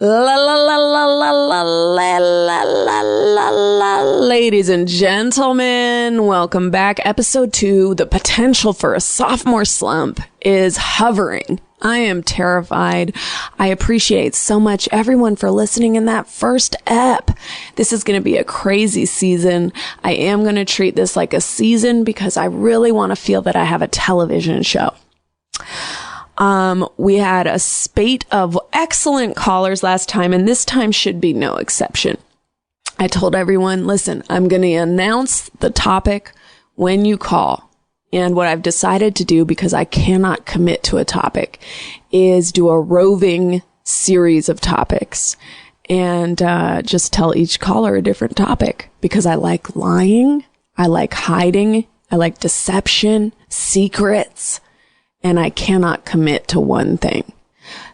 Ladies and gentlemen, welcome back. Episode 2, the potential for a sophomore slump is hovering. I am terrified. I appreciate so much everyone for listening in that first ep. This is going to be a crazy season. I am going to treat this like a season because I really want to feel that I have a television show. We had a spate of excellent callers last time, and this time should be no exception. I told everyone, listen, I'm going to announce the topic when you call. And what I've decided to do, because I cannot commit to a topic, is do a roving series of topics and just tell each caller a different topic, because I like lying, I like hiding, I like deception, secrets, and I cannot commit to one thing.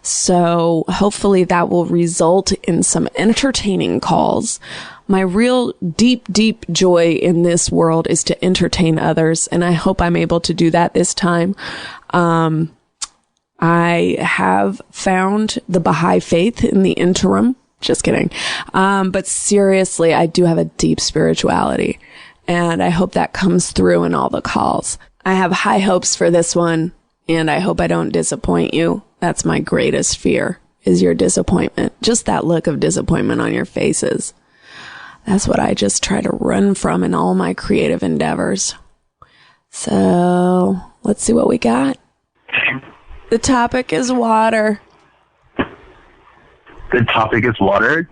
So hopefully that will result in some entertaining calls. My real deep, deep joy in this world is to entertain others, and I hope I'm able to do that this time. I have found the Baha'i faith in the interim. Just kidding. But seriously, I do have a deep spirituality, and I hope that comes through in all the calls. I have high hopes for this one, and I hope I don't disappoint you. That's my greatest fear, is your disappointment. Just that look of disappointment on your faces. That's what I just try to run from in all my creative endeavors. So, let's see what we got. The topic is water. The topic is water?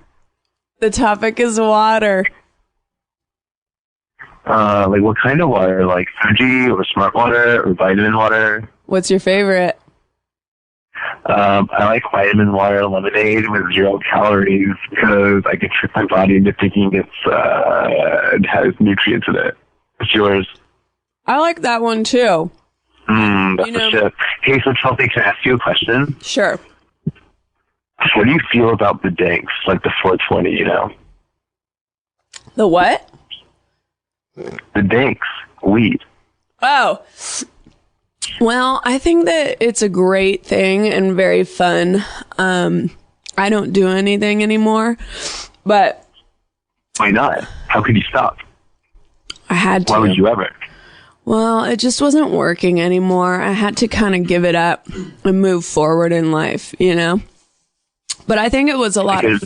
The topic is water. Like what kind of water? Like Fuji or Smart Water or vitamin water? What's your favorite? I like vitamin water lemonade with 0 calories because I can trick my body into thinking it has nutrients in it. What's yours? I like that one too. That's the shit. Hey, so Chelsea, can I ask you a question? Sure. What do you feel about the danks, like the 420, you know? The what? The danks, weed. Oh. Well, I think that it's a great thing and very fun. I don't do anything anymore, but... Why not? How could you stop? I had to. Why would you ever? Well, it just wasn't working anymore. I had to kind of give it up and move forward in life, you know? But I think it was a lot of...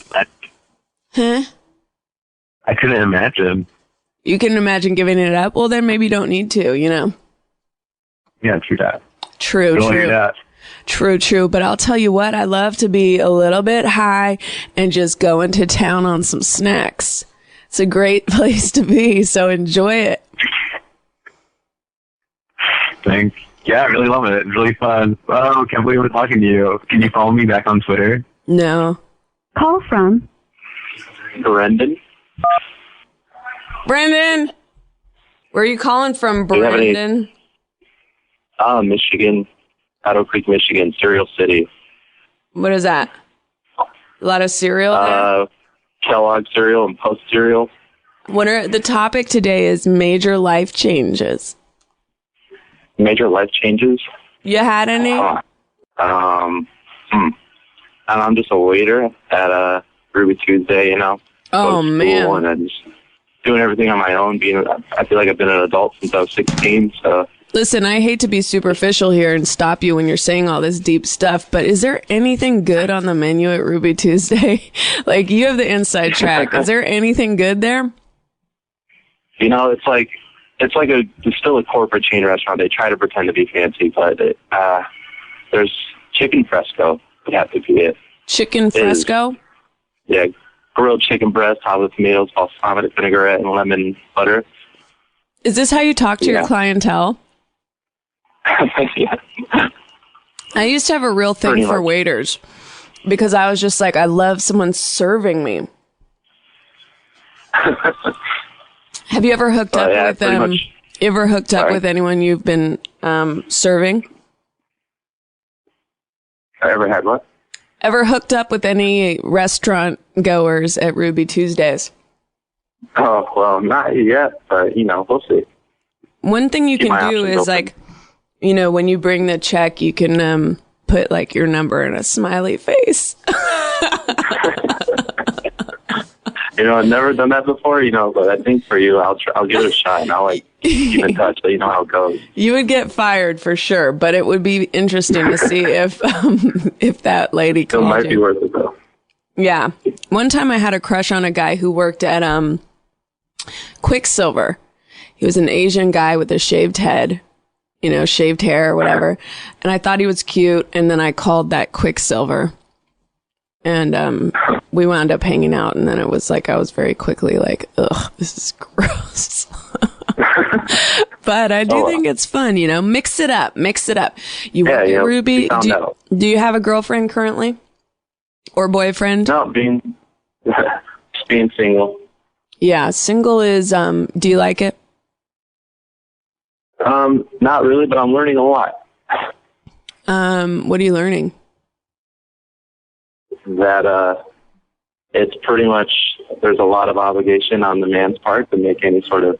Huh? I couldn't imagine. You can imagine giving it up? Well, then maybe you don't need to, you know? Yeah, true that. True. True. But I'll tell you what, I love to be a little bit high and just go into town on some snacks. It's a great place to be, so enjoy it. Thanks. Yeah, I really love it. It's really fun. Oh, can't believe we're talking to you. Can you follow me back on Twitter? No. Call from Brendan. Brendan! Where are you calling from, Brendan? Michigan, Otter Creek, Michigan, Cereal City. What is that? A lot of cereal there? Kellogg cereal and Post cereal. The topic today is major life changes. Major life changes? You had any? I'm just a waiter at Ruby Tuesday, you know. Oh, man. And I'm just doing everything on my own. I feel like I've been an adult since I was 16, so... Listen, I hate to be superficial here and stop you when you're saying all this deep stuff, but is there anything good on the menu at Ruby Tuesday? Like, you have the inside track. Is there anything good there? You know, it's still a corporate chain restaurant. They try to pretend to be fancy, but there's chicken fresco. Would have to be it. Chicken fresco? Yeah, grilled chicken breast, topped with tomatoes, balsamic vinaigrette, and lemon butter. Is this how you talk to your clientele? Yeah. I used to have a real thing for waiters because I was just like, I love someone serving me. Have you ever hooked up with them? Ever hooked up with anyone you've been serving? I ever had what? Ever hooked up with any restaurant goers at Ruby Tuesdays? Oh, well, not yet, but, you know, we'll see. One thing you can do is, like, you know, when you bring the check, you can put, like, your number in a smiley face. I've never done that before, but I think for you, I'll give it a shot, and I'll keep in touch, so you know how it goes. You would get fired for sure, but it would be interesting to see if that lady called you. It might be worth it though. Yeah. One time I had a crush on a guy who worked at Quicksilver. He was an Asian guy with a shaved head, shaved hair or whatever. And I thought he was cute, and then I called that Quicksilver. And we wound up hanging out, and then it was like I was very quickly like, ugh, this is gross. But I do think it's fun, mix it up. You want Ruby? Do you have a girlfriend currently? Or boyfriend? No, just being single. Yeah, single is, do you like it? Not really, but I'm learning a lot. What are you learning? That it's pretty much, there's a lot of obligation on the man's part to make any sort of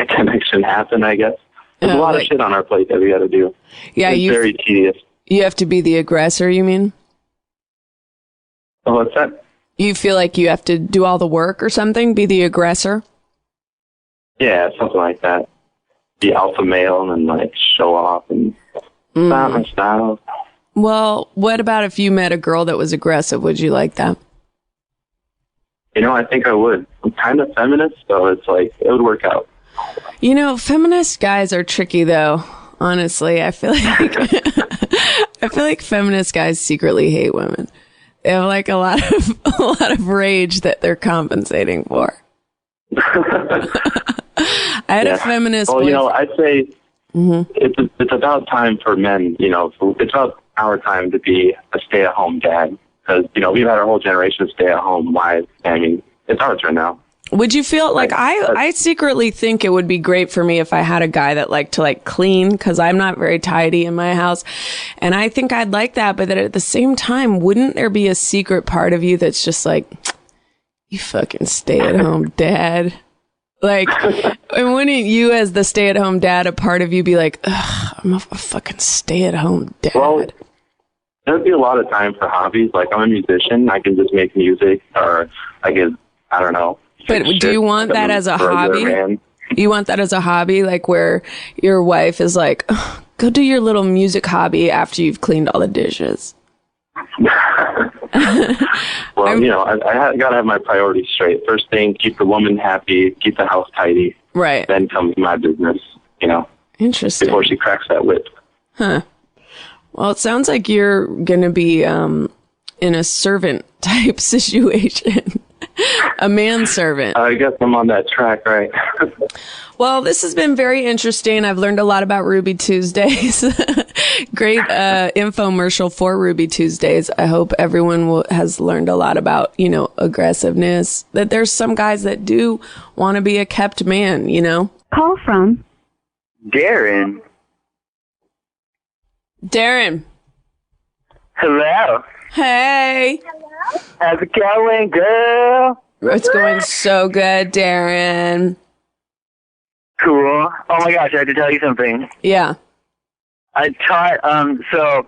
connection happen, I guess. There's a lot of shit on our plate that we got to do. Yeah, it's very tedious. You have to be the aggressor, you mean? Oh, what's that? You feel like you have to do all the work or something? Be the aggressor? Yeah, something like that. Be alpha male and show off and not my style. Well, what about if you met a girl that was aggressive? Would you like that? I think I would. I'm kind of feminist, so it's it would work out. Feminist guys are tricky though. Honestly, I feel like feminist guys secretly hate women. They have a lot of rage that they're compensating for. I had a feminist. Well, I'd say it's about time for men. It's about our time to be a stay-at-home dad, because we've had our whole generation of stay-at-home wives. I mean, it's our turn now. Would you feel I secretly think it would be great for me if I had a guy that liked to clean, because I'm not very tidy in my house, and I think I'd like that. But that at the same time, wouldn't there be a secret part of you that's just you fucking stay-at-home dad? And wouldn't you, as the stay-at-home dad, a part of you be ugh, I'm a fucking stay-at-home dad? Well, there'd be a lot of time for hobbies. I'm a musician. I can just make music, or I could, I don't know. But do you want that as a hobby? You want that as a hobby, where your wife is go do your little music hobby after you've cleaned all the dishes? Well, I gotta have my priorities straight. First thing, keep the woman happy, keep the house tidy. Right. Then comes my business, Interesting. Before she cracks that whip. Huh. Well, it sounds like you're gonna be in a servant type situation. A manservant. I guess I'm on that track, right? Well, this has been very interesting. I've learned a lot about Ruby Tuesdays. Great infomercial for Ruby Tuesdays. I hope everyone has learned a lot about, aggressiveness. That there's some guys that do want to be a kept man, Call from Darren. Darren. Hello. Hey. How's it going, girl? It's going so good, Darren. Cool. Oh my gosh, I have to tell you something. Yeah. I taught, so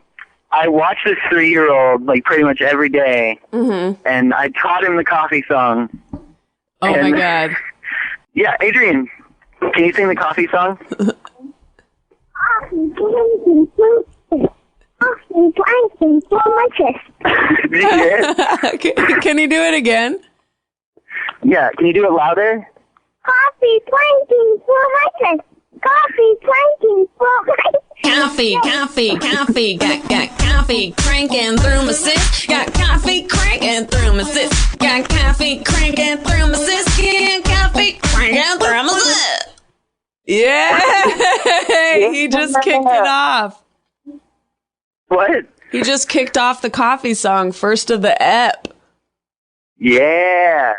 I watch this 3-year-old pretty much every day, and I taught him the coffee song. Oh my God. Yeah, Adrian, can you sing the coffee song? Can you do it again? Yeah, can you do it louder? Coffee planking for my chest. Coffee planking for my Coffee, got coffee cranking through my cyst. Got coffee cranking through my cyst. Got coffee cranking through my cyst. Got coffee cranking through my cyst. Yeah, he just kicked it off. What? He just kicked off the coffee song, first of the ep. Yeah,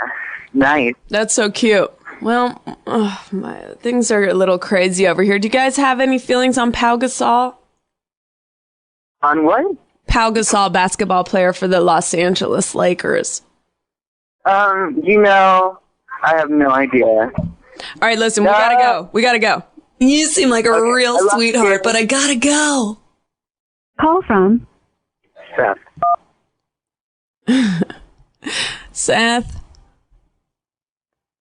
nice. That's so cute. Well, things are a little crazy over here. Do you guys have any feelings on Pau Gasol? On what? Pau Gasol, basketball player for the Los Angeles Lakers. I have no idea. All right, listen, we gotta go. You seem like a real sweetheart, but I gotta go. Call from Seth. Seth.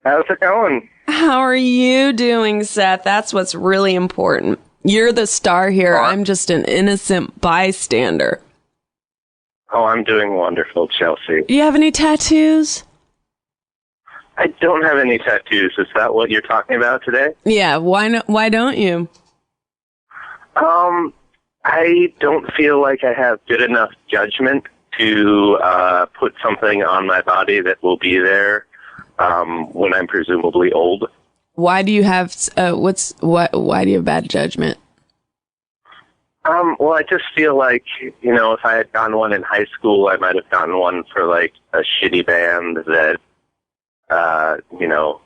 How's it going? How are you doing, Seth? That's what's really important. You're the star here. I'm just an innocent bystander. Oh, I'm doing wonderful, Chelsea. Do you have any tattoos? I don't have any tattoos. Is that what you're talking about today? Yeah, why don't you? I don't feel like I have good enough judgment to put something on my body that will be there when I'm presumably old. Why do you have why do you have bad judgment? Well, I just feel like, if I had gotten one in high school, I might have gotten one for like a shitty band that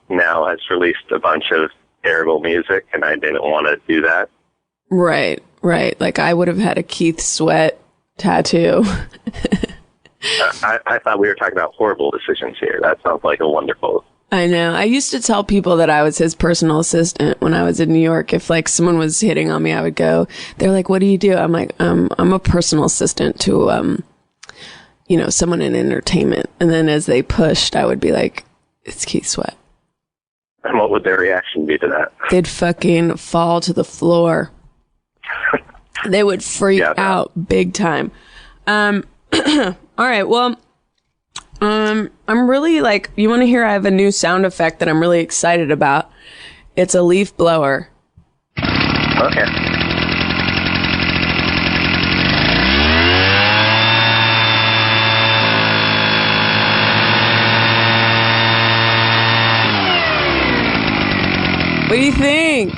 now has released a bunch of terrible music, and I didn't want to do that. Right. Like I would have had a Keith Sweat tattoo. I thought we were talking about horrible decisions here. That sounds like a wonderful... I know. I used to tell people that I was his personal assistant when I was in New York. If like someone was hitting on me, I would go, they're like, what do you do? I'm like, I'm a personal assistant to, someone in entertainment. And then as they pushed, I would be like, it's Keith Sweat. And what would their reaction be to that? They'd fucking fall to the floor. They would freak out big time. All right. Well, I'm really like, you want to hear, I have a new sound effect that I'm really excited about. It's a leaf blower. Okay. What do you think?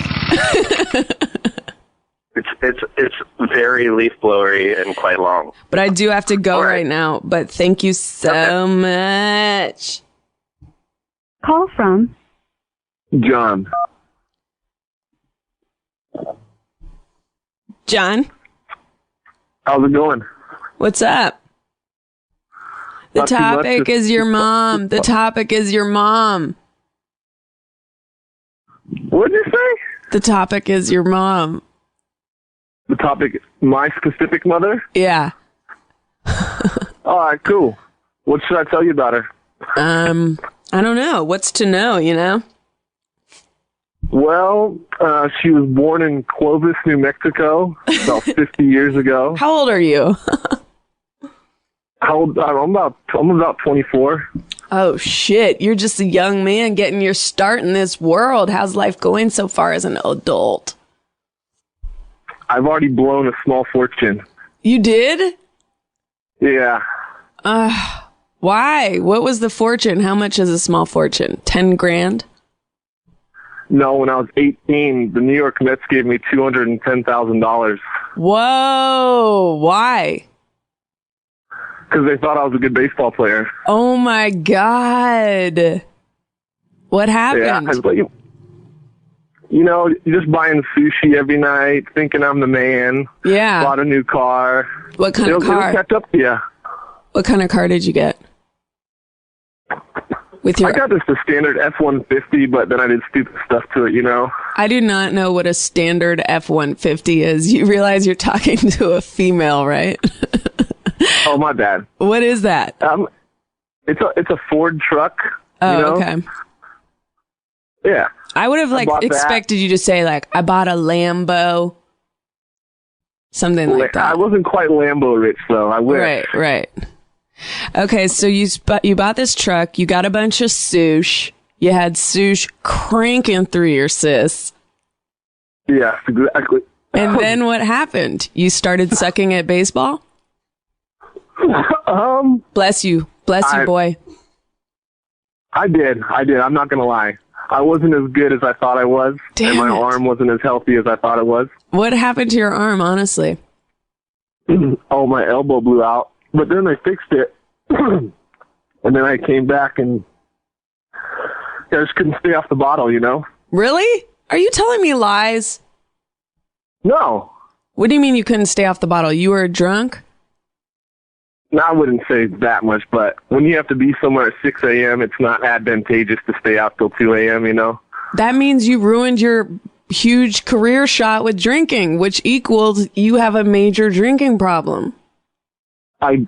It's very leaf blowery and quite long. But I do have to go right now. But thank you so much. Call from John. John? How's it going? What's up? The topic is your mom. The topic is your mom. What did you say? The topic is your mom. The topic, my specific mother? Yeah. All right, cool. What should I tell you about her? I don't know. What's to know, Well, she was born in Clovis, New Mexico, about 50 years ago. How old are you? How old? I'm about 24. Oh, shit. You're just a young man getting your start in this world. How's life going so far as an adult? I've already blown a small fortune. You did? Yeah. Why? What was the fortune? How much is a small fortune? 10 grand? No, when I was 18, the New York Mets gave me $210,000. Whoa. Why? Because they thought I was a good baseball player. Oh, my God. What happened? Yeah, just buying sushi every night, thinking I'm the man. Yeah. Bought a new car. What kind of car? It'll catch up to you. What kind of car did you get? I got just a standard F-150, but then I did stupid stuff to it, I do not know what a standard F-150 is. You realize you're talking to a female, right? Oh, my bad. What is that? It's a Ford truck. Oh, okay. Yeah. I would have expected you to say I bought a Lambo. Something like that. I wasn't quite Lambo rich though. I wish. Right. Okay, so you bought this truck. You got a bunch of sush. You had sush cranking through your sis. Yeah, exactly. And then what happened? You started sucking at baseball? Bless you, boy. I did. I'm not gonna lie. I wasn't as good as I thought I was. Damn and my arm wasn't as healthy as I thought it was. What happened to your arm, honestly? Oh, my elbow blew out. But then they fixed it. And then I came back and I just couldn't stay off the bottle, Really? Are you telling me lies? No. What do you mean you couldn't stay off the bottle? You were drunk? No, I wouldn't say that much, but when you have to be somewhere at 6 a.m., it's not advantageous to stay out till 2 a.m., That means you ruined your huge career shot with drinking, which equals you have a major drinking problem. I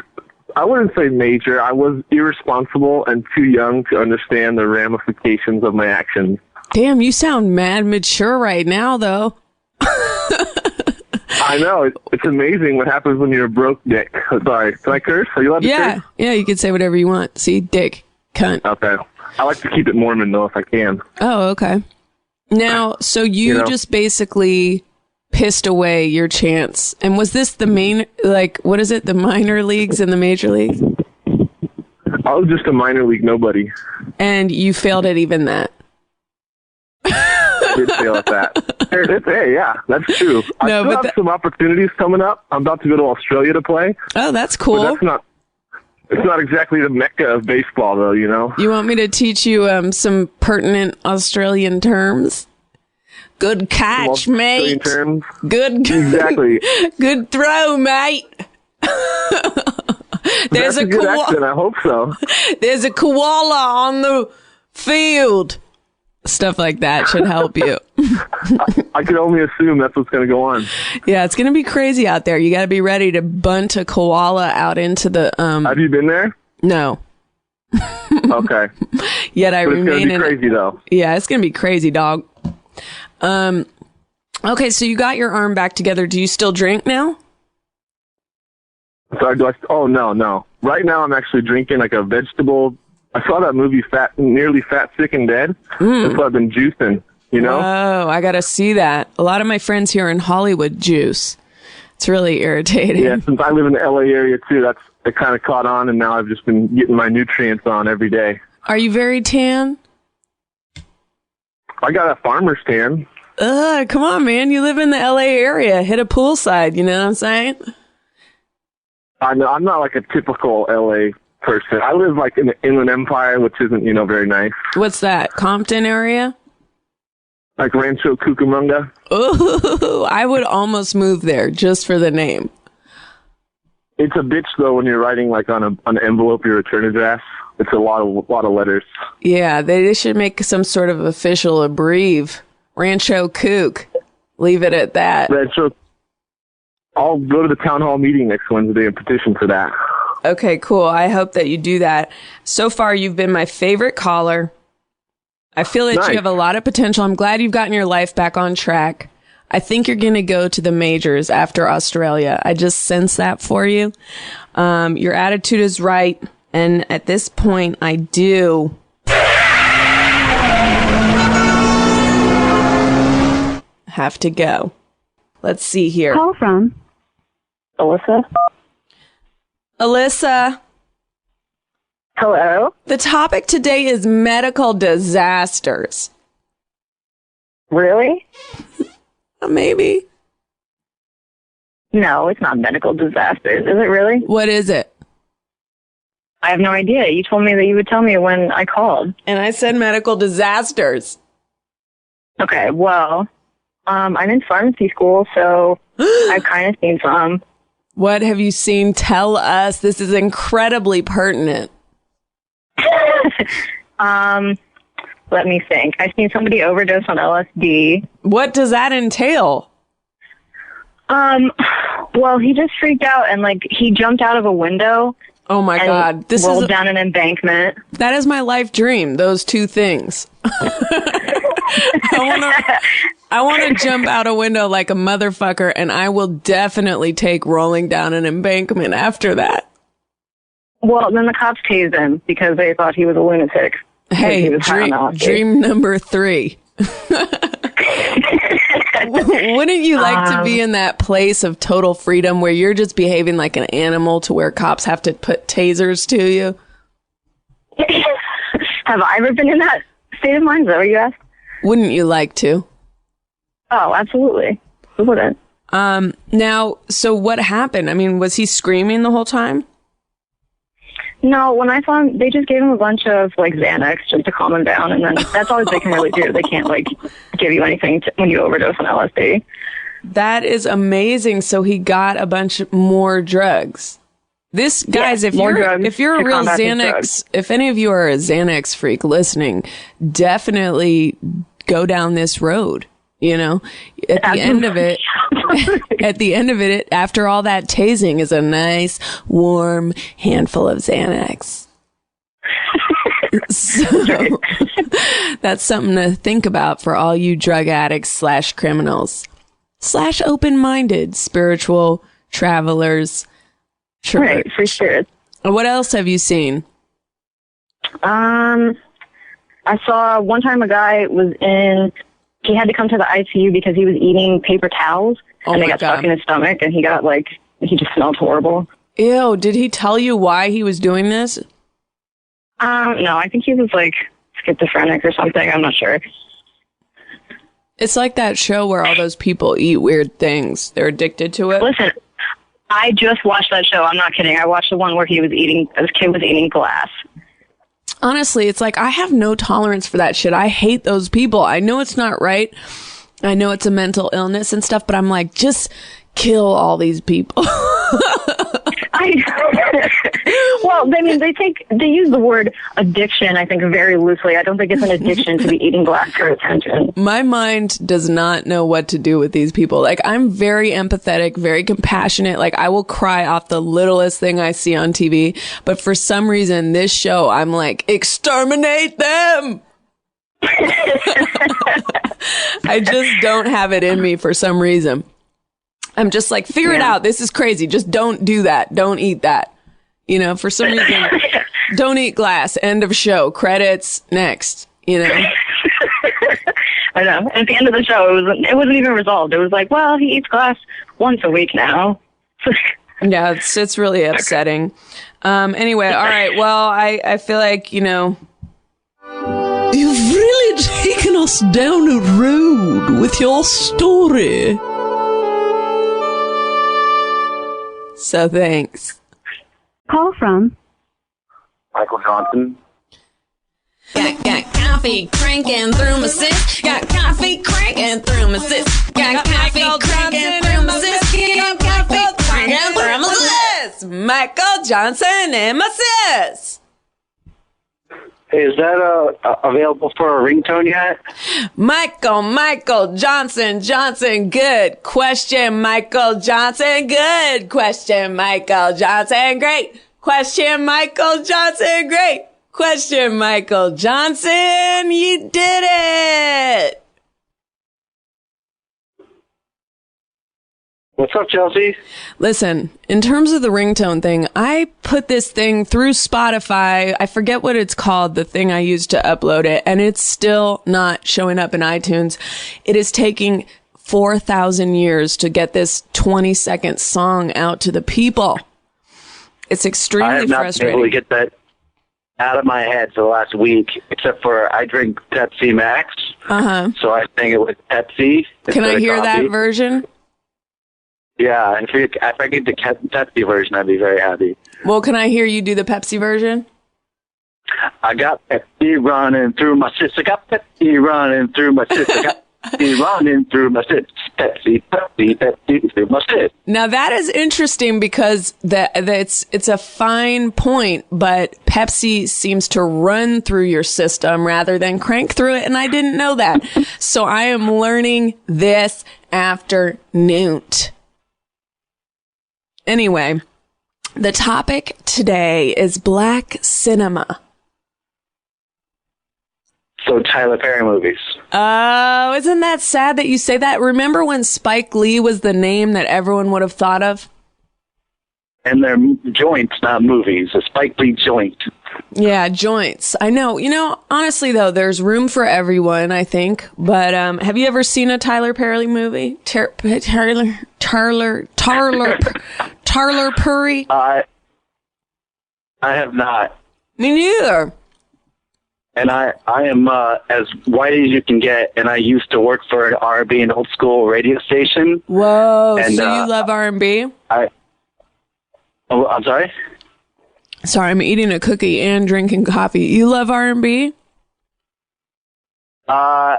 I wouldn't say major. I was irresponsible and too young to understand the ramifications of my actions. Damn, you sound mad mature right now, though. I know. It's amazing what happens when you're a broke dick. Sorry. Can I curse? Are you allowed to curse? Yeah, you can say whatever you want. See, dick, cunt. Okay. I like to keep it Mormon, though, if I can. Oh, okay. Now, so you just basically pissed away your chance. And was this the main, like, what is it, the minor leagues and the major leagues? I was just a minor league nobody. And you failed at even that. I did fail at that. Hey, yeah, that's true. I still have some opportunities coming up. I'm about to go to Australia to play. Oh, that's cool. But it's not exactly the mecca of baseball, though, you know? You want me to teach you some pertinent Australian terms? Good catch, mate. Terms. Good. Exactly. Good throw, mate. That's a good accent. I hope so. There's a koala on the field. Stuff like that should help you. I can only assume that's what's going to go on. Yeah, it's going to be crazy out there. You got to be ready to bunt a koala out into the... Have you been there? No. Okay. Yet I remain... It's going to be crazy, though. Yeah, it's going to be crazy, dog. Okay, so you got your arm back together. Do you still drink now? Sorry, oh, no. Right now I'm actually drinking like a vegetable... I saw that movie Nearly Fat, Sick, and Dead. That's what I've been juicing, you know? Oh, I got to see that. A lot of my friends here in Hollywood juice. It's really irritating. Yeah, since I live in the LA area too, it kind of caught on, and now I've just been getting my nutrients on every day. Are you very tan? I got a farmer's tan. Come on, man. You live in the LA area. Hit a poolside, you know what I'm saying? I know. I'm not like a typical LA person. I live like in the Inland Empire, which isn't, very nice. What's that? Compton area? Like Rancho Cucamonga. Ooh, I would almost move there just for the name. It's a bitch though when you're writing like on an envelope your return address. It's a lot of letters. Yeah, they should make some sort of official abbrev. Rancho Cook. Leave it at that. Rancho. I'll go to the town hall meeting next Wednesday and petition for that. Okay, cool. I hope that you do that. So far, you've been my favorite caller. I feel that you have a lot of potential. I'm glad you've gotten your life back on track. I think you're going to go to the majors after Australia. I just sense that for you. Your attitude is right. And at this point, I do have to go. Let's see here. Call from Alyssa. Hello? The topic today is medical disasters. Really? Maybe. No, it's not medical disasters. Is it really? What is it? I have no idea. You told me that you would tell me when I called. And I said medical disasters. Okay, well, I'm in pharmacy school, so I've kind of seen some. What have you seen? Tell us. This is incredibly pertinent. Let me think. I've seen somebody overdose on LSD. What does that entail? Well, he just freaked out and he jumped out of a window. Oh my God. This rolled down an embankment. That is my life dream. Those two things. I want to jump out a window like a motherfucker, and I will definitely take rolling down an embankment after that. Well, then the cops tased him because they thought he was a lunatic. Hey, dream number 3. Wouldn't you like to be in that place of total freedom where you're just behaving like an animal to where cops have to put tasers to you? Have I ever been in that state of mind? Is that what you asked? Wouldn't you like to? Oh, absolutely. Who wouldn't? Now, so what happened? I mean, was he screaming the whole time? No, when I saw him, they just gave him a bunch of Xanax just to calm him down, and then that's all they can really do. They can't give you anything when you overdose on LSD. That is amazing. So he got a bunch more drugs. This, guys, if you're a real Xanax, if any of you are a Xanax freak listening, definitely go down this road. At the end of it, at the end of it, after all that tasing, is a nice, warm handful of Xanax. So that's something to think about for all you drug addicts / criminals / open-minded spiritual travelers. Right, free spirits. What else have you seen? I saw one time a guy he had to come to the ICU because he was eating paper towels and they got stuck in his stomach and he just smelled horrible. Ew, did he tell you why he was doing this? No, I think he was like schizophrenic or something. I'm not sure. It's like that show where all those people eat weird things. They're addicted to it. Listen, I just watched that show. I'm not kidding. I watched the one where this kid was eating glass. Honestly, it's like I have no tolerance for that shit. I hate those people. I know it's not right. I know it's a mental illness and stuff, but I'm like, just kill all these people. Well, I mean, they use the word addiction, I think, very loosely. I don't think it's an addiction to be eating glass for attention. My mind does not know what to do with these people. Like, I'm very empathetic, very compassionate. Like, I will cry off the littlest thing I see on TV. But for some reason, this show, I'm like, exterminate them! I just don't have it in me for some reason. I'm just like, figure it out. This is crazy. Just don't do that. Don't eat that. You know, for some reason, don't eat glass. End of show. Credits. Next. You know? I know. At the end of the show, it wasn't even resolved. It was like, well, he eats glass once a week now. Yeah, it's really upsetting. Anyway, all right. Well, I feel like, you know, you've really taken us down a road with your story. So thanks. Call from Michael Johnson. Got coffee cranking through my sis. Got coffee cranking through my sis. Got coffee cranking through my sis. Got coffee cranking through my sis. Michael Johnson and my sis. Hey, is that available for a ringtone yet? Michael Johnson, good question, Michael Johnson, good question, Michael Johnson, great question, Michael Johnson, great question, Michael Johnson, you did it! What's up, Chelsea? Listen, in terms of the ringtone thing, I put this thing through Spotify. I forget what it's called, the thing I used to upload it, and it's still not showing up in iTunes. It is taking 4,000 years to get this 20-second song out to the people. It's extremely frustrating. I have not been able to get that out of my head for the last week, except for I drink Pepsi Max, so I sing it with Pepsi. Can I hear that version? Yeah, and if I get the Pepsi version, I'd be very happy. Well, can I hear you do the Pepsi version? I got Pepsi running through my sis. I got Pepsi running through my sis. I got Pepsi running through my sis. Pepsi through my sis. Now that is interesting because it's a fine point, but Pepsi seems to run through your system rather than crank through it, and I didn't know that. So I am learning this afternoon. Anyway, the topic today is black cinema. So Tyler Perry movies. Oh, isn't that sad that you say that? Remember when Spike Lee was the name that everyone would have thought of? And they're joints, not movies. A Spike Lee joint. Yeah, joints. I know. You know, honestly, though, there's room for everyone, I think. But have you ever seen a Tyler Perry movie? Tyler Perry? I have not. Me neither. And I am as white as you can get, and I used to work for an R&B and old school radio station. Whoa, and, so you love R&B? I'm sorry? Sorry, I'm eating a cookie and drinking coffee. You love R&B? I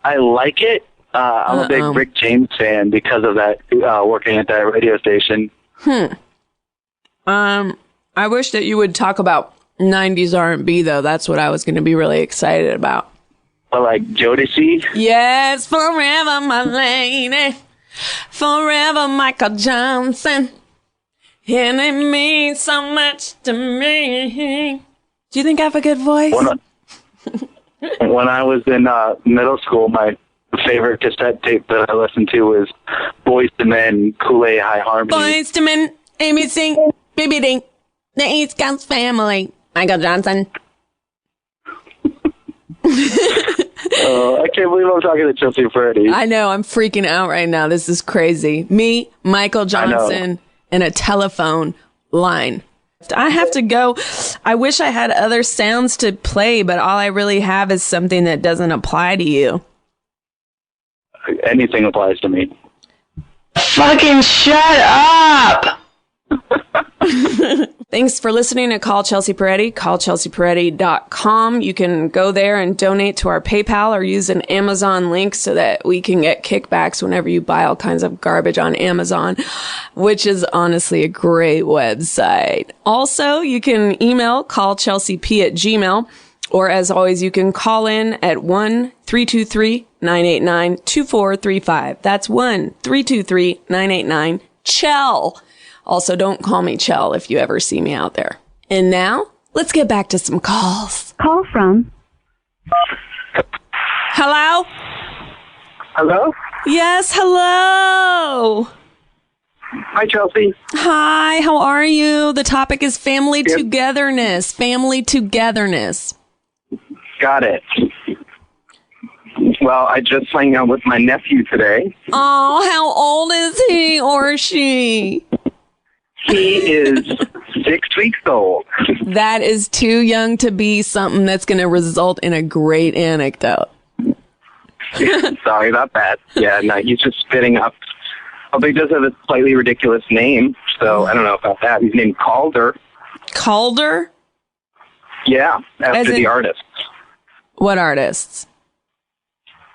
like it. I'm a big Rick James fan because of that, working at that radio station. I wish that you would talk about 90s R&B, though. That's what I was going to be really excited about. Like Jodeci? Yes, forever, my lady. Forever Michael Johnson. And it means so much to me. Do you think I have a good voice? When I was in middle school, my favorite cassette tape that I listened to was Boyz II Men, Kool-Aid High Harmony. Boyz II Men, ABC, Baby Dink, the East Coast Family. Michael Johnson. I can't believe I'm talking to Chelsea Peretti. I know, I'm freaking out right now. This is crazy. Me, Michael Johnson, and a telephone line. I have to go. I wish I had other sounds to play, but all I really have is something that doesn't apply to you. Anything applies to me. Fucking shut up! Thanks for listening to Call Chelsea Peretti. CallChelseaPeretti.com. You can go there and donate to our PayPal or use an Amazon link so that we can get kickbacks whenever you buy all kinds of garbage on Amazon, which is honestly a great website. Also, you can email callchelseap@gmail.com, or as always, you can call in at 1-323-989-2435. That's 1-323-989-CHEL. Also, don't call me Chell if you ever see me out there. And now, let's get back to some calls. Call from. Hello? Hello? Yes, hello. Hi, Chelsea. Hi, how are you? The topic is family togetherness. Family togetherness. Got it. Well, I just hung out with my nephew today. Oh, how old is he or she? He is 6 weeks old. That is too young to be something that's going to result in a great anecdote. Sorry about that. Yeah, no, he's just spitting up. Although he does have a slightly ridiculous name, so I don't know about that. He's named Calder. Calder? Yeah, after the artist. What artists?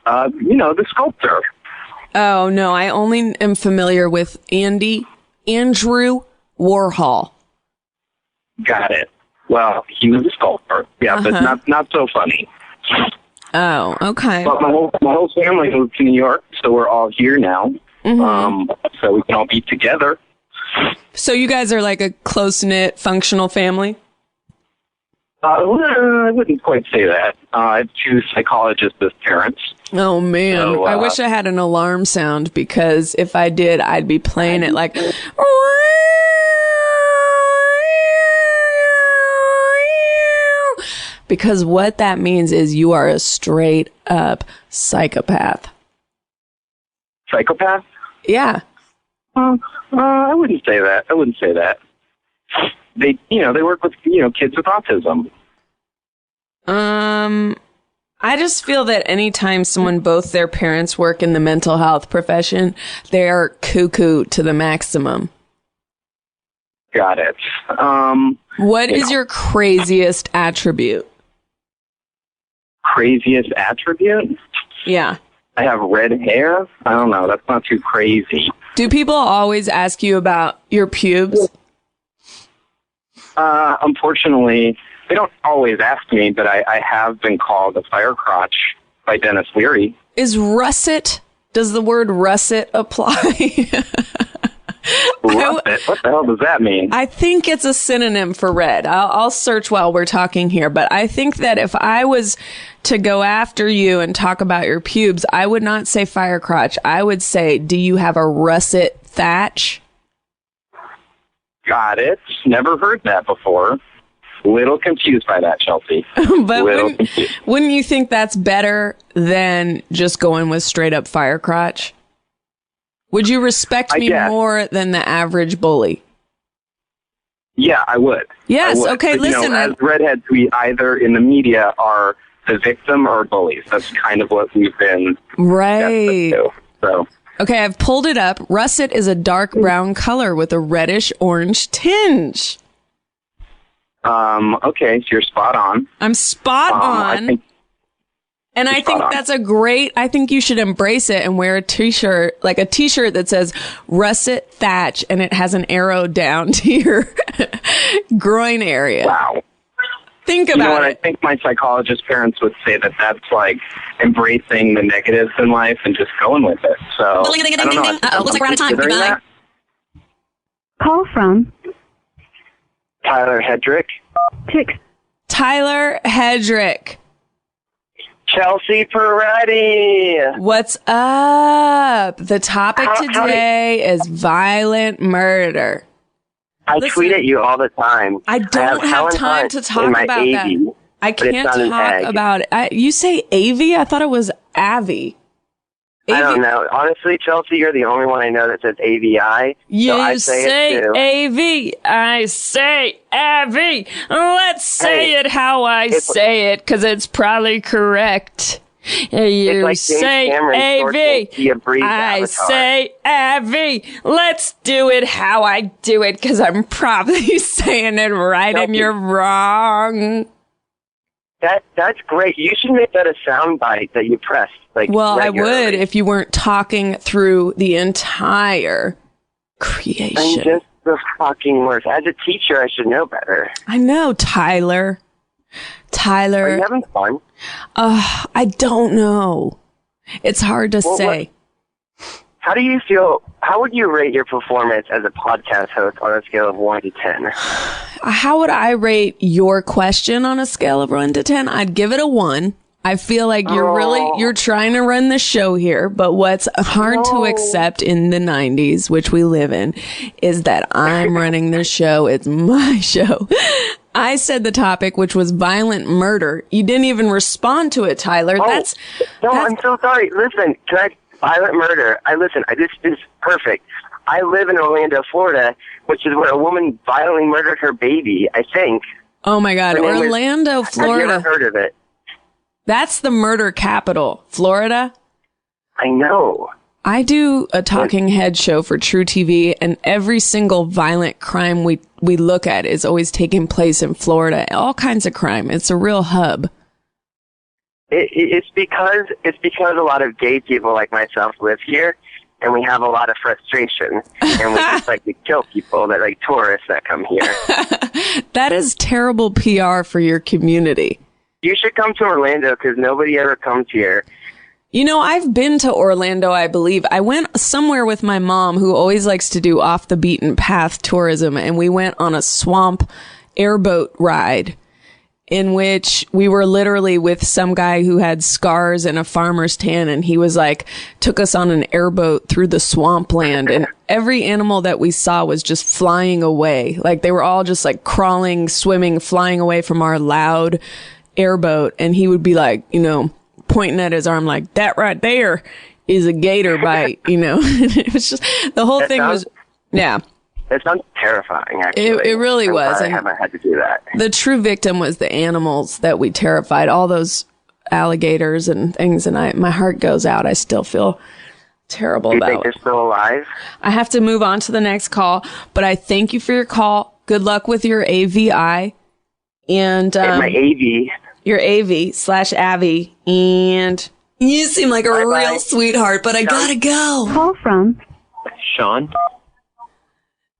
The sculptor. Oh, no, I only am familiar with Andrew Warhol. Got it. Well, he was a sculptor. Yeah, but not so funny. Oh, okay. But my whole family moved to New York, so we're all here now. Mm-hmm. So we can all be together. So you guys are like a close-knit, functional family? I wouldn't quite say that. I have 2 psychologists as parents. Oh, man. So, I wish I had an alarm sound, because if I did, I'd be playing it like... Because what that means is you are a straight-up psychopath. Psychopath? Yeah. I wouldn't say that. They work with, kids with autism. I just feel that anytime both their parents work in the mental health profession, they're cuckoo to the maximum. Got it. What is your craziest attribute? Craziest attribute? Yeah. I have red hair. I don't know. That's not too crazy. Do people always ask you about your pubes? Unfortunately, they don't always ask me, but I have been called a fire crotch by Dennis Leary. Is russet? Does the word russet apply? Russet? What the hell does that mean? I think it's a synonym for red. I'll search while we're talking here, but I think that if I was to go after you and talk about your pubes, I would not say fire crotch. I would say, do you have a russet thatch? Got it. Never heard that before. Little confused by that, Chelsea. But wouldn't you think that's better than just going with straight up fire crotch? Would you respect me more than the average bully? Yeah, I would. Yes, I would. Okay, but, listen. As redheads, we either in the media are the victim or bullies. That's kind of what we've been. Right. So. Okay, I've pulled it up. Russet is a dark brown color with a reddish orange tinge. Okay, so you're spot on. I'm spot on. I think that's I think you should embrace it and wear a t-shirt, like a t-shirt that says russet thatch, and it has an arrow down to your groin area. Wow. Think about it. I think my psychologist parents would say that that's like embracing the negatives in life and just going with it. So, I don't know. Uh-oh, looks like we're out of time. Goodbye. Call from Tyler Hedrick. Tyler Hedrick. Chelsea Peretti. What's up? The topic today is violent murder. I tweet at you all the time. I don't have time to talk about that. I can't talk about it. You say AV? I thought it was AVI. I don't know. Honestly, Chelsea, you're the only one I know that says AVI. You say AV. I say AVI. Let's say it how I say it, because it's probably correct. You like say AV. I say AV. Let's do it how I do it, because I'm probably saying it right and you're wrong. That's great. You should make that a sound bite that you press. Well, regularly. I would if you weren't talking through the entire creation. I'm just the fucking worst. As a teacher, I should know better. I know, Tyler. Are you having fun? I don't know. It's hard to say. How do you feel? How would you rate your performance as a podcast host on a scale of 1 to 10? How would I rate your question on a scale of 1 to 10? I'd give it a 1. I feel like you're trying to run the show here, but what's hard to accept in the 90s, which we live in, is that I'm running the show. It's my show. I said the topic, which was violent murder. You didn't even respond to it, Tyler. I'm so sorry. Listen, violent murder. This is perfect. I live in Orlando, Florida, which is where a woman violently murdered her baby, I think. Oh my God. Orlando, Florida. Have you ever heard of it? That's the murder capital. Florida? I know. I do a talking head show for True TV, and every single violent crime we look at is always taking place in Florida. All kinds of crime. It's a real hub. It's because a lot of gay people like myself live here, and we have a lot of frustration, and we just like to kill people that like tourists that come here. That is terrible PR for your community. You should come to Orlando because nobody ever comes here. You know, I've been to Orlando, I believe. I went somewhere with my mom, who always likes to do off the beaten path tourism, and we went on a swamp airboat ride in which we were literally with some guy who had scars and a farmer's tan, and he was like, took us on an airboat through the swampland, and every animal that we saw was just flying away. Like, they were all just like crawling, swimming, flying away from our loud airboat, and he would be like, pointing at his arm like, that right there is a gator bite, It was just, the whole thing was, yeah. It sounds terrifying, actually. It really was. I haven't had to do that. The true victim was the animals that we terrified, all those alligators and things, and my heart goes out. I still feel terrible about it. Do you think they're still alive? I have to move on to the next call, but I thank you for your call. Good luck with your AVI. And my AV. Your AV/Avi, and you seem like a real sweetheart, but I gotta go. Call from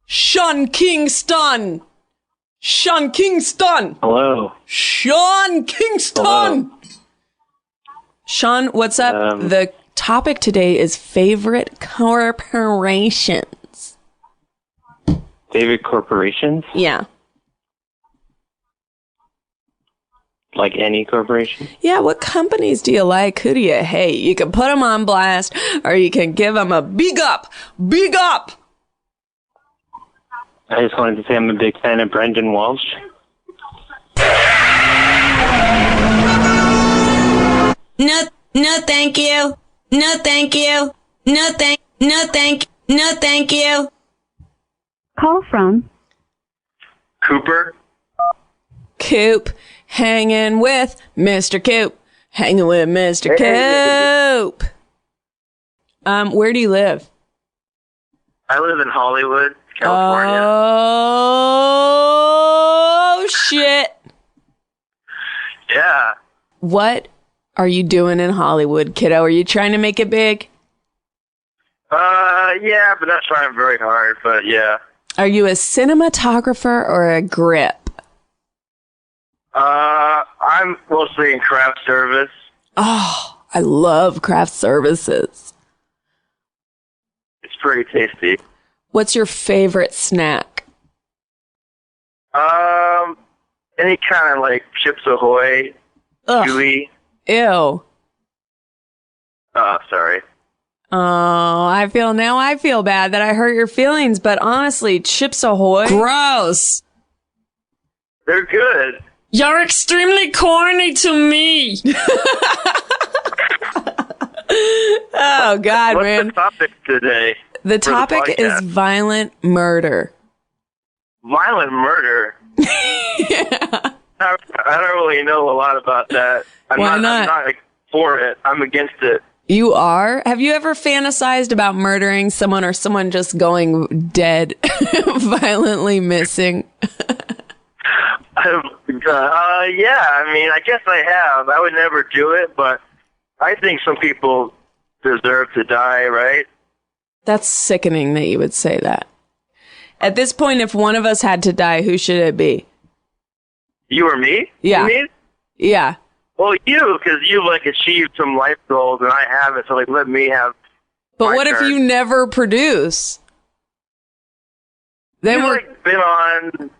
Sean Kingston. Sean Kingston. Hello. Sean Kingston. Hello. Sean, what's up? The topic today is favorite corporations. Favorite corporations? Yeah. Like any corporation? Yeah, what companies do you like? Who do you hate? You can put them on blast, or you can give them a big up. Big up! I just wanted to say I'm a big fan of Brendan Walsh. No, thank you. No, thank you. No, thank you. Call from Cooper. Coop. Hanging with Mr. Coop. Hanging with Mr. Coop. Where do you live? I live in Hollywood, California. Oh, shit. Yeah. What are you doing in Hollywood, kiddo? Are you trying to make it big? Yeah, but not trying very hard, but yeah. Are you a cinematographer or a grip? I'm mostly in craft service. Oh, I love craft services. It's pretty tasty. What's your favorite snack? Any kind of like Chips Ahoy, chewy. Ew. Oh, sorry. Oh, I feel bad that I hurt your feelings, but honestly, Chips Ahoy. Gross. They're good. You're extremely corny to me. Oh, God, man. What's the topic today? The topic is violent murder. Violent murder? Yeah. I don't really know a lot about that. Why not? I'm not like, for it. I'm against it. You are? Have you ever fantasized about murdering someone or someone just going dead, violently missing? Yeah, I mean, I guess I have. I would never do it, but I think some people deserve to die, right? That's sickening that you would say that. At this point, if one of us had to die, who should it be? You or me? Yeah. You mean? Yeah. Well, you, because you've, like, achieved some life goals, and I haven't, so, like, let me have But what turn. if you never produce? Then You've, like, been on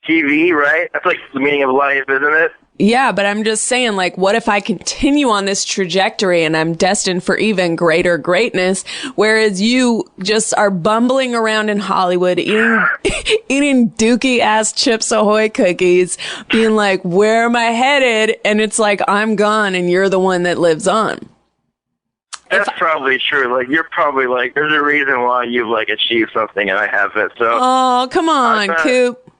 TV, right? That's, like, the meaning of life, isn't it? Yeah, but I'm just saying, like, what if I continue on this trajectory and I'm destined for even greater greatness, whereas you just are bumbling around in Hollywood eating dookie-ass Chips Ahoy cookies, being like, where am I headed? And it's like, I'm gone and you're the one that lives on. That's probably true. Like, you're probably, like, there's a reason why you've, like, achieved something and I haven't, so... Oh, come on, Coop.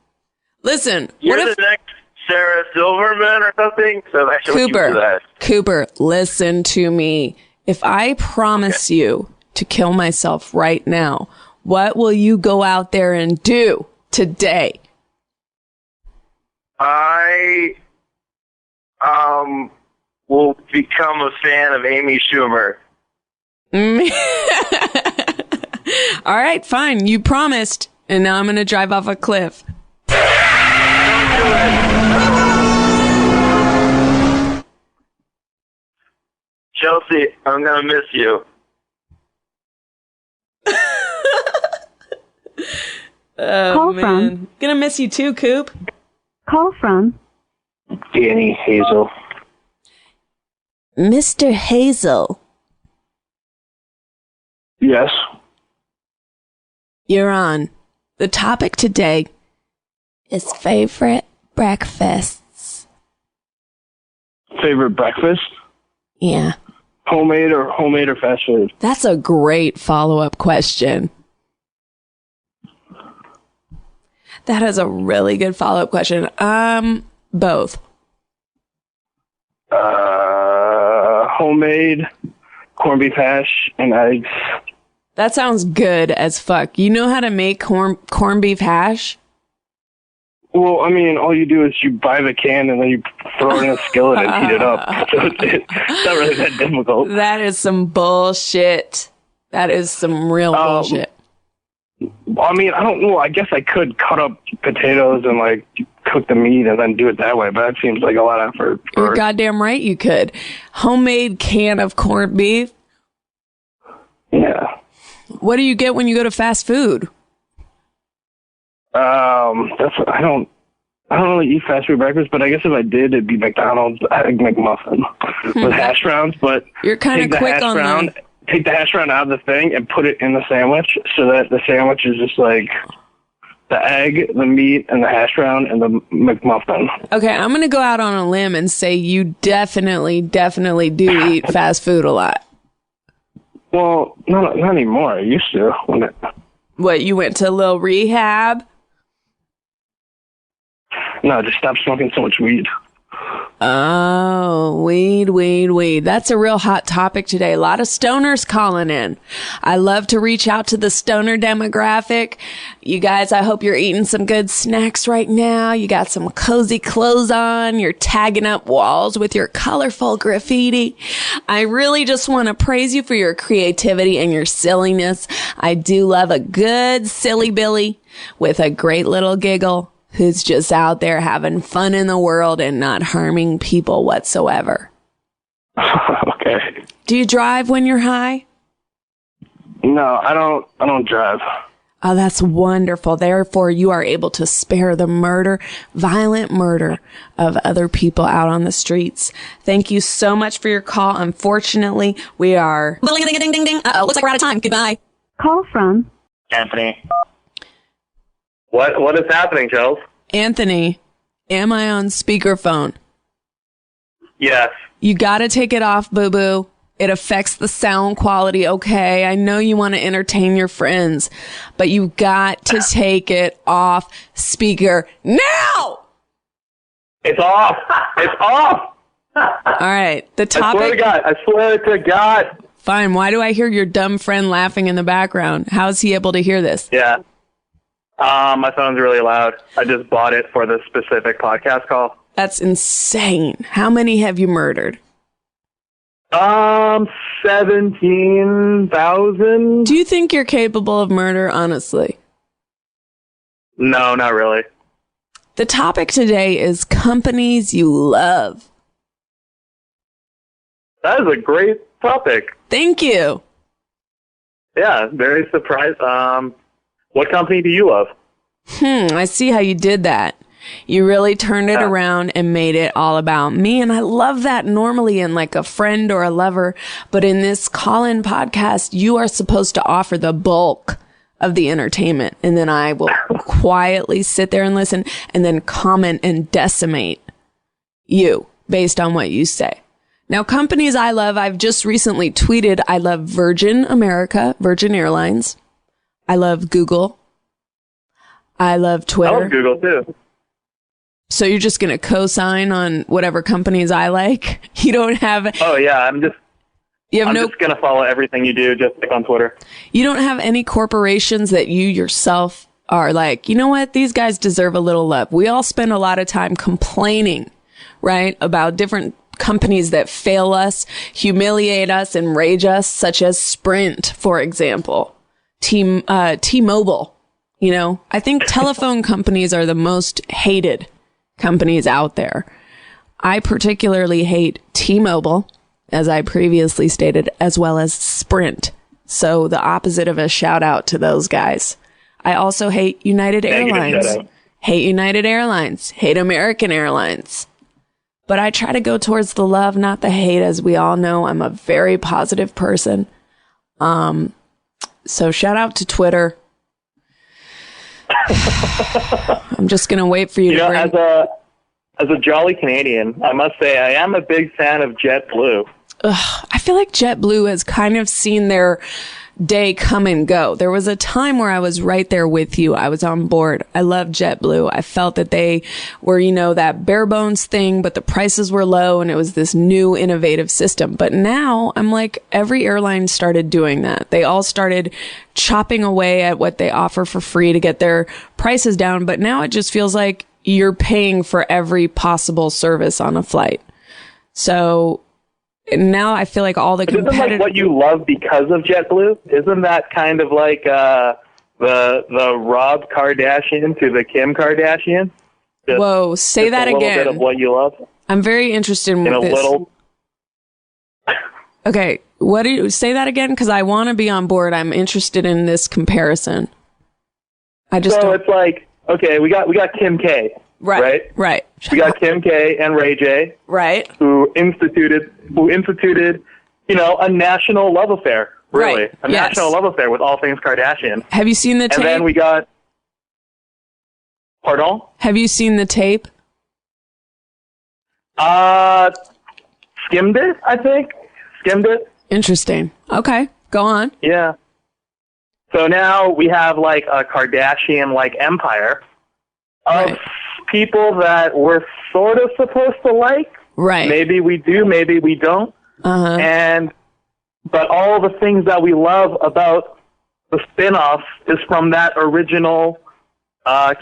Listen, You're what if... the next Sarah Silverman or something? So I should do that. Cooper, listen to me. If I promise you to kill myself right now, what will you go out there and do today? I will become a fan of Amy Schumer. All right, fine. You promised, and now I'm going to drive off a cliff. Chelsea, I'm going to miss you. Oh, Call man. from. Gonna miss you too, Coop. Call from. Danny Hazel. Mr. Hazel. Yes. You're on. The topic today is favorite breakfasts. Favorite breakfast? Yeah. Homemade or fast food? That's a great follow-up question. That is a really good follow-up question. Both. Homemade, corned beef hash, and eggs. That sounds good as fuck. You know how to make corned beef hash? Well, I mean, all you do is you buy the can and then you throw it in a skillet and heat it up. So it's not really that difficult. That is some bullshit. That is some real bullshit. I mean, I don't know. I guess I could cut up potatoes and, like, cook the meat and then do it that way, but that seems like a lot of effort. You're goddamn right you could. Homemade can of corned beef? Yeah. What do you get when you go to fast food? I don't really eat fast food breakfast, but I guess if I did, it'd be McDonald's egg McMuffin with hash browns. But you're kind of quick on them. Take the hash brown out of the thing and put it in the sandwich, so that the sandwich is just like the egg, the meat, and the hash brown, and the McMuffin. Okay, I'm gonna go out on a limb and say you definitely do eat fast food a lot. Well, not anymore. I used to. What, you went to a little rehab? No, just stop smoking so much weed. Oh, weed. That's a real hot topic today. A lot of stoners calling in. I love to reach out to the stoner demographic. You guys, I hope you're eating some good snacks right now. You got some cozy clothes on. You're tagging up walls with your colorful graffiti. I really just want to praise you for your creativity and your silliness. I do love a good silly Billy with a great little giggle. who's just out there having fun in the world and not harming people whatsoever. Okay. Do you drive when you're high? No, I don't drive. Oh, that's wonderful. Therefore, you are able to spare the violent murder of other people out on the streets. Thank you so much for your call. Unfortunately, we are... Uh-oh, looks like we're out of time. Goodbye. Call from Anthony. What is happening, Chelsea? Anthony, am I on speakerphone? Yes. You gotta take it off, boo-boo. It affects the sound quality, okay? I know you want to entertain your friends, but you got to take it off speaker now! It's off! It's off! All right, the topic... I swear to God. Fine, why do I hear your dumb friend laughing in the background? How is he able to hear this? Yeah. My phone's really loud. I just bought it for this specific podcast call. That's insane. How many have you murdered? 17,000. Do you think you're capable of murder, honestly? No, not really. The topic today is companies you love. That is a great topic. Thank you. Yeah, very surprised. What company do you love? I see how you did that. You really turned it around and made it all about me. And I love that normally in like a friend or a lover. But in this call-in podcast, you are supposed to offer the bulk of the entertainment. And then I will quietly sit there and listen and then comment and decimate you based on what you say. Now, companies I love, I've just recently tweeted, I love Virgin America, Virgin Airlines. I love Google. I love Twitter. I love Google too. So you're just going to co-sign on whatever companies I like? You don't have... Oh, yeah. I'm just going to follow everything you do, just like on Twitter. You don't have any corporations that you yourself are like, you know what? These guys deserve a little love. We all spend a lot of time complaining, right, about different companies that fail us, humiliate us, enrage us, such as Sprint, for example. T-Mobile, you know? I think telephone companies are the most hated companies out there. I particularly hate T-Mobile, as I previously stated, as well as Sprint. So the opposite of a shout out to those guys. I also hate United Airlines. Hate United Airlines. Hate American Airlines. But I try to go towards the love, not the hate. As we all know, I'm a very positive person. So shout out to Twitter. I'm just going to wait for you to bring... As a jolly Canadian, I must say I am a big fan of JetBlue. I feel like JetBlue has kind of seen their day come and go. There was a time where I was right there with you. I was on board. I love JetBlue. I felt that they were, you know, that bare bones thing, but the prices were low and it was this new innovative system. But now I'm like, every airline started doing that. They all started chopping away at what they offer for free to get their prices down. But now it just feels like you're paying for every possible service on a flight. So now I feel like all the competitors... Isn't like what you love because of JetBlue? Isn't that kind of like the Rob Kardashian to the Kim Kardashian? Whoa, say that again. A little bit of what you love. I'm very interested in this. Okay, what do you say that again? Because I want to be on board. I'm interested in this comparison. It's like, okay, we got Kim K. Right. We got Kim K and Ray J. Right. Who instituted, you know, a national love affair. Really, right. National love affair with all things Kardashian. Have you seen the tape? And then we got. Pardon? Have you seen the tape? Skimmed it, I think. Skimmed it. Interesting. Okay, go on. Yeah. So now we have like a Kardashian-like empire of people that we're sort of supposed to like. Right. Maybe we do, maybe we don't. But all the things that we love about the spin-off is from that original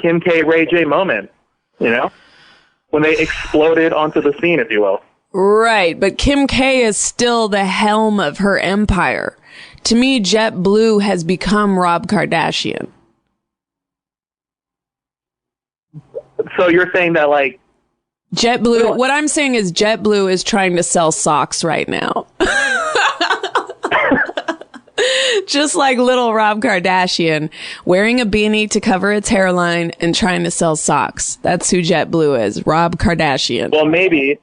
Kim K. Ray J moment, you know? When they exploded onto the scene, if you will. Right, but Kim K is still the helm of her empire. To me, JetBlue has become Rob Kardashian. So you're saying that like JetBlue, what I'm saying is JetBlue is trying to sell socks right now. Just like little Rob Kardashian wearing a beanie to cover its hairline and trying to sell socks. That's who JetBlue is, Rob Kardashian. Well, maybe.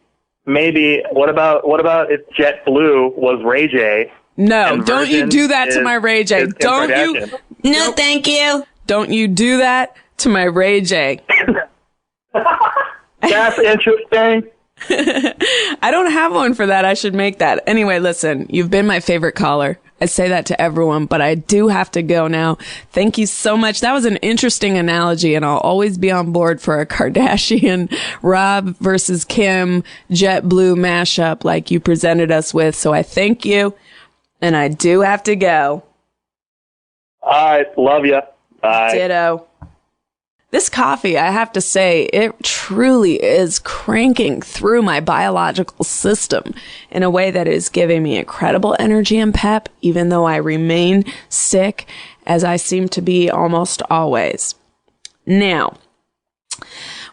What about if JetBlue was Ray J? No, don't you do that to my Ray J. Don't you? No, thank you. Don't you do that to my Ray J. That's interesting. I don't have one for that. I should make that. Anyway, listen, you've been my favorite caller. I say that to everyone, but I do have to go now. Thank you so much. That was an interesting analogy, and I'll always be on board for a Kardashian Rob versus Kim JetBlue mashup like you presented us with. So I thank you, and I do have to go. All right. Love you. Bye. Ditto. This coffee, I have to say, it truly is cranking through my biological system in a way that is giving me incredible energy and pep, even though I remain sick, as I seem to be almost always. Now,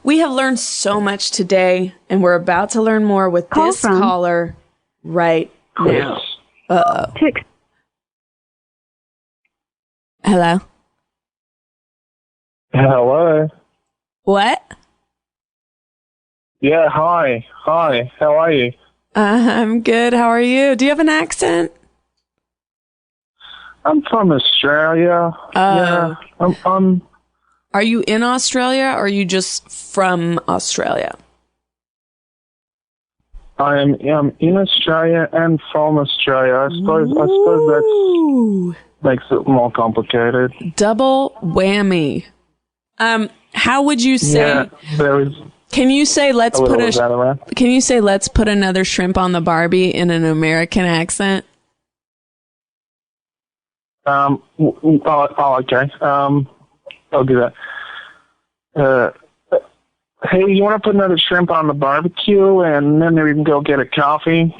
we have learned so much today, and we're about to learn more with this caller right now. Uh-oh. Hello? Hello. What? Yeah, hi. Hi, how are you? I'm good. How are you? Do you have an accent? I'm from Australia. Yeah, I'm. Are you in Australia or are you just from Australia? I'm in Australia and from Australia. I suppose that makes it more complicated. Double whammy. How would you say? Yeah, there is. Can you say let's put another shrimp on the Barbie in an American accent? Okay. I'll do that. Hey, you want to put another shrimp on the barbecue, and then we can go get a coffee?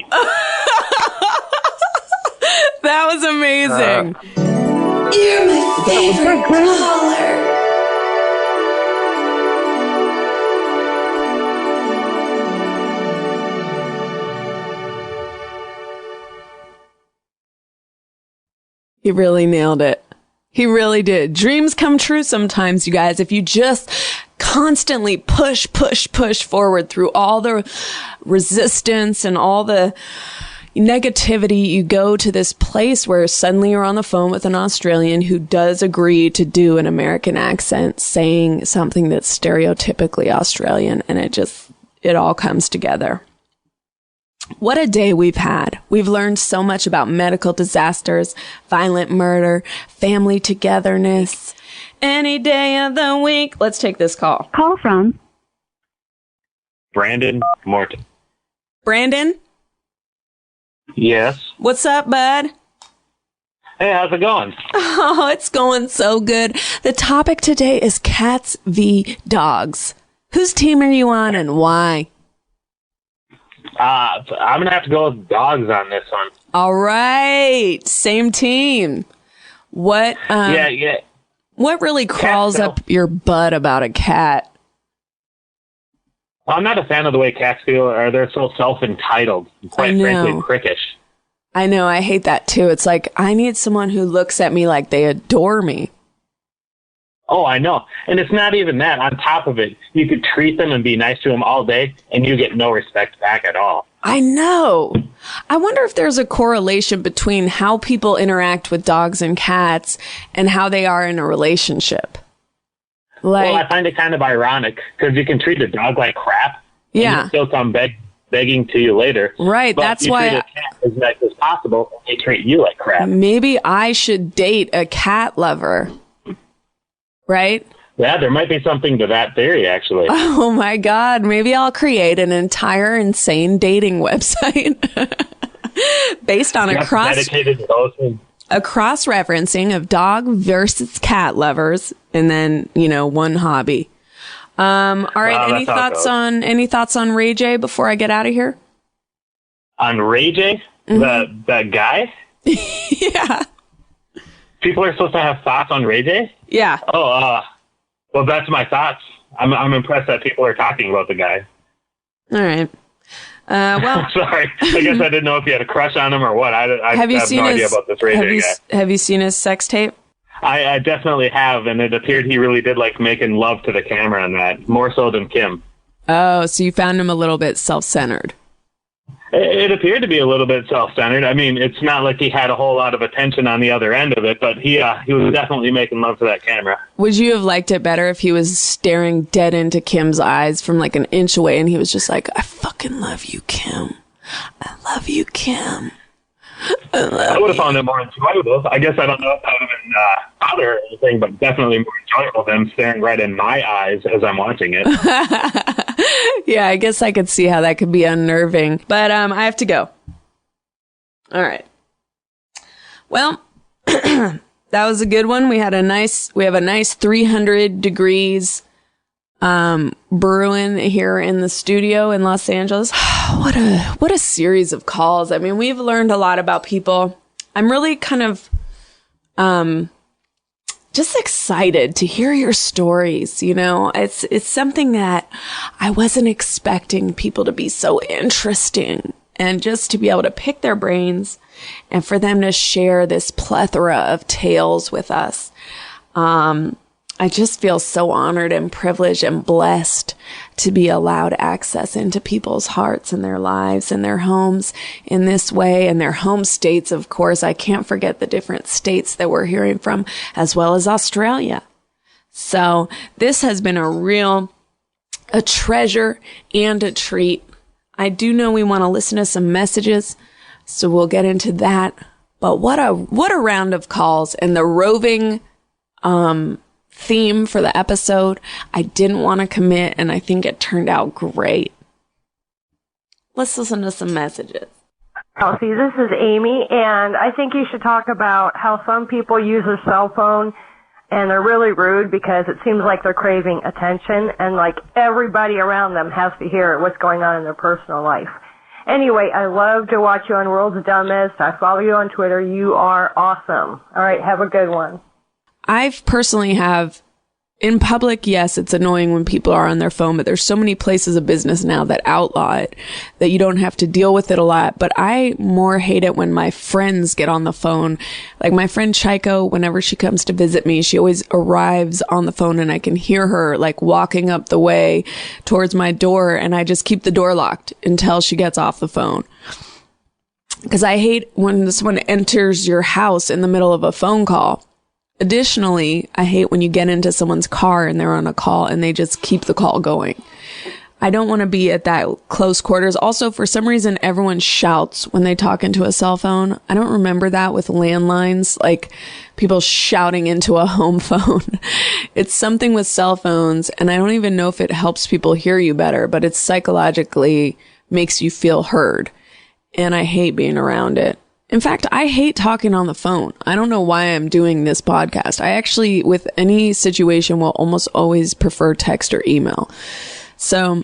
That was amazing. You're my favorite caller. He really nailed it. He really did. Dreams come true sometimes, you guys. If you just constantly push forward through all the resistance and all the negativity, you go to this place where suddenly you're on the phone with an Australian who does agree to do an American accent, saying something that's stereotypically Australian, and it all comes together. What a day we've had. We've learned so much about medical disasters, violent murder, family togetherness, any day of the week. Let's take this call. Call from Brandon Morton. Brandon? Yes. What's up, bud? Hey, how's it going? Oh, it's going so good. The topic today is cats v. dogs. Whose team are you on and why? I'm going to have to go with dogs on this one. All right. Same team. What? Yeah. What really crawls up your butt about a cat? Well, I'm not a fan of the way cats feel, or they're so self-entitled, and quite frankly, prickish. I know. I hate that too. It's like, I need someone who looks at me like they adore me. Oh, I know. And it's not even that. On top of it, you could treat them and be nice to them all day, and you get no respect back at all. I know. I wonder if there's a correlation between how people interact with dogs and cats and how they are in a relationship. Well, I find it kind of ironic, because you can treat a dog like crap, yeah, and still come begging to you later. Right, but that's you why treat a cat as nice as possible, and they treat you like crap. Maybe I should date a cat lover. Right? Yeah, there might be something to that theory, actually. Oh my God. Maybe I'll create an entire insane dating website based on a cross-referencing of dog versus cat lovers, and then, one hobby. All right. Any thoughts on Ray J before I get out of here? On Ray J? Mm-hmm. The guy? Yeah. People are supposed to have thoughts on Ray J? Yeah. Oh, well, that's my thoughts I'm impressed that people are talking about the guy. All right. Well, sorry. I guess I didn't know if you had a crush on him or what. I have no idea about this Ray J guy. Have you seen his sex tape? I definitely have, and it appeared he really did like making love to the camera on that, more so than Kim. Oh, so you found him a little bit self-centered. It appeared to be a little bit self-centered. I mean, it's not like he had a whole lot of attention on the other end of it, but he was definitely making love to that camera. Would you have liked it better if he was staring dead into Kim's eyes from like an inch away and he was just like, I fucking love you, Kim. I love you, Kim. I would have found it more enjoyable. I guess I don't know if that would have been hotter or anything, but definitely more enjoyable than staring right in my eyes as I'm watching it. Yeah, I guess I could see how that could be unnerving. But I have to go. All right. Well, that was a good one. We have a nice 300 degrees brewing here in the studio in Los Angeles. What a series of calls. I mean, we've learned a lot about people. I'm really kind of just excited to hear your stories. You know, it's something that I wasn't expecting people to be so interesting, and just to be able to pick their brains and for them to share this plethora of tales with us. I just feel so honored and privileged and blessed to be allowed access into people's hearts and their lives and their homes in this way, and their home states, of course. I can't forget the different states that we're hearing from, as well as Australia. So this has been a treasure and a treat. I do know we want to listen to some messages, so we'll get into that. But what a round of calls, and the roving, theme for the episode. I didn't want to commit, and I think it turned out great. Let's listen to some messages. Chelsea, this is Amy, and I think you should talk about how some people use a cell phone and they're really rude because it seems like they're craving attention, and like everybody around them has to hear what's going on in their personal life. Anyway, I love to watch you on World's Dumbest. I follow you on Twitter. You are awesome. All right, have a good one. I've personally have, in public, yes, it's annoying when people are on their phone, but there's so many places of business now that outlaw it, that you don't have to deal with it a lot. But I more hate it when my friends get on the phone. Like my friend Chico, whenever she comes to visit me, she always arrives on the phone, and I can hear her like walking up the way towards my door, and I just keep the door locked until she gets off the phone. Because I hate when someone enters your house in the middle of a phone call. Additionally, I hate when you get into someone's car and they're on a call and they just keep the call going. I don't want to be at that close quarters. Also, for some reason, everyone shouts when they talk into a cell phone. I don't remember that with landlines, like people shouting into a home phone. It's something with cell phones, and I don't even know if it helps people hear you better, but it psychologically makes you feel heard. And I hate being around it. In fact, I hate talking on the phone. I don't know why I'm doing this podcast. I actually, with any situation, will almost always prefer text or email. So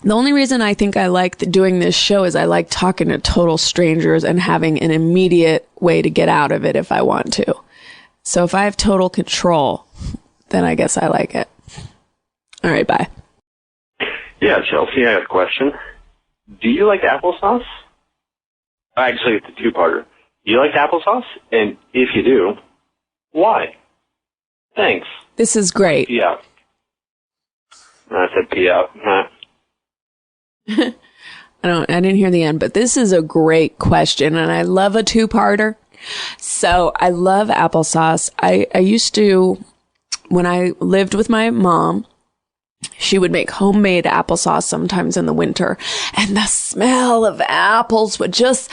the only reason I think I like doing this show is I like talking to total strangers and having an immediate way to get out of it if I want to. So if I have total control, then I guess I like it. All right, bye. Yeah, Chelsea, I have a question. Do you like applesauce? Actually, it's a two-parter. Do you like applesauce? And if you do, why? Thanks. This is great. Pee out. I said pee out. I didn't hear the end, but this is a great question, and I love a two-parter. So I love applesauce. I used to, when I lived with my mom, she would make homemade applesauce sometimes in the winter, and the smell of apples would just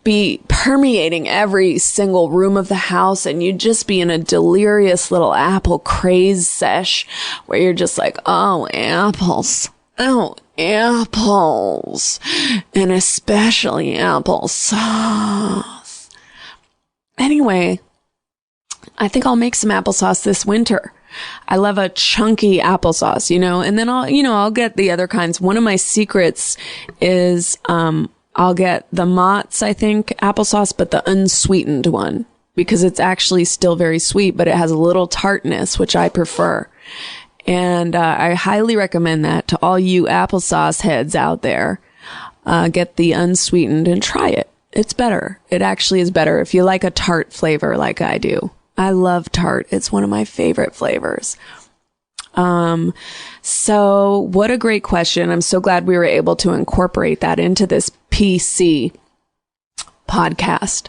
be permeating every single room of the house, and you'd just be in a delirious little apple craze sesh where you're just like, oh, apples. Oh, apples. And especially applesauce. Anyway, I think I'll make some applesauce this winter. I love a chunky applesauce, and then I'll get the other kinds. One of my secrets is, I'll get the Mott's, I think, applesauce, but the unsweetened one, because it's actually still very sweet, but it has a little tartness, which I prefer. And I highly recommend that to all you applesauce heads out there. Get the unsweetened and try it. It's better. It actually is better if you like a tart flavor like I do. I love tart. It's one of my favorite flavors. So what a great question. I'm so glad we were able to incorporate that into this PC podcast.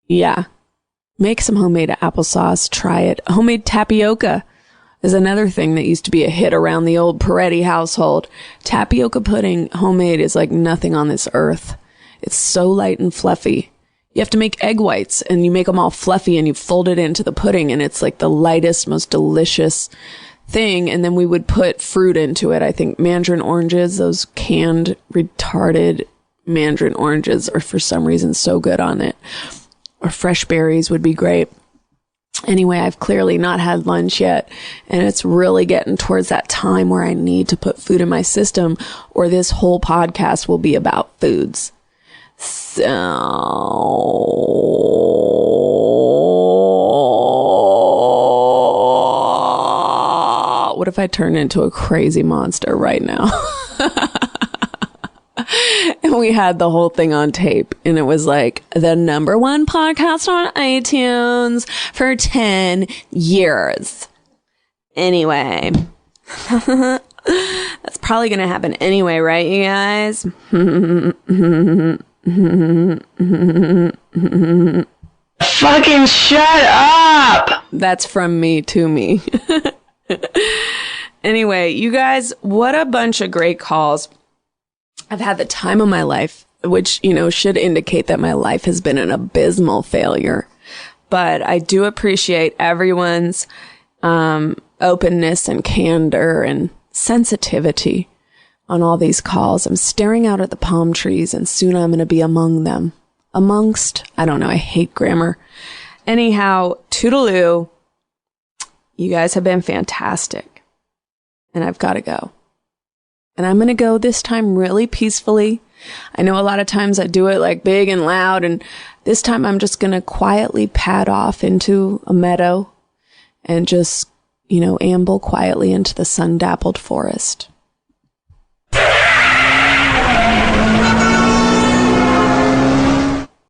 Yeah, make some homemade applesauce. Try it. Homemade tapioca is another thing that used to be a hit around the old Peretti household. Tapioca pudding, homemade, is like nothing on this earth. It's so light and fluffy. You have to make egg whites, and you make them all fluffy, and you fold it into the pudding, and it's like the lightest, most delicious thing. And then we would put fruit into it. I think mandarin oranges, those canned, retarded mandarin oranges, are for some reason so good on it. Or fresh berries would be great. Anyway, I've clearly not had lunch yet, and it's really getting towards that time where I need to put food in my system, or this whole podcast will be about foods. So, what if I turn into a crazy monster right now? And we had the whole thing on tape, and it was like the #1 podcast on iTunes for 10 years. Anyway, that's probably going to happen anyway, right, you guys? Fucking shut up! That's from me to me. Anyway, you guys, what a bunch of great calls. I've had the time of my life, which, should indicate that my life has been an abysmal failure. But I do appreciate everyone's openness and candor and sensitivity on all these calls. I'm staring out at the palm trees, and soon I'm going to be among them. Amongst, I don't know, I hate grammar. Anyhow, toodaloo. You guys have been fantastic. And I've got to go. And I'm going to go this time really peacefully. I know a lot of times I do it like big and loud, and this time I'm just going to quietly pad off into a meadow and just, amble quietly into the sun-dappled forest.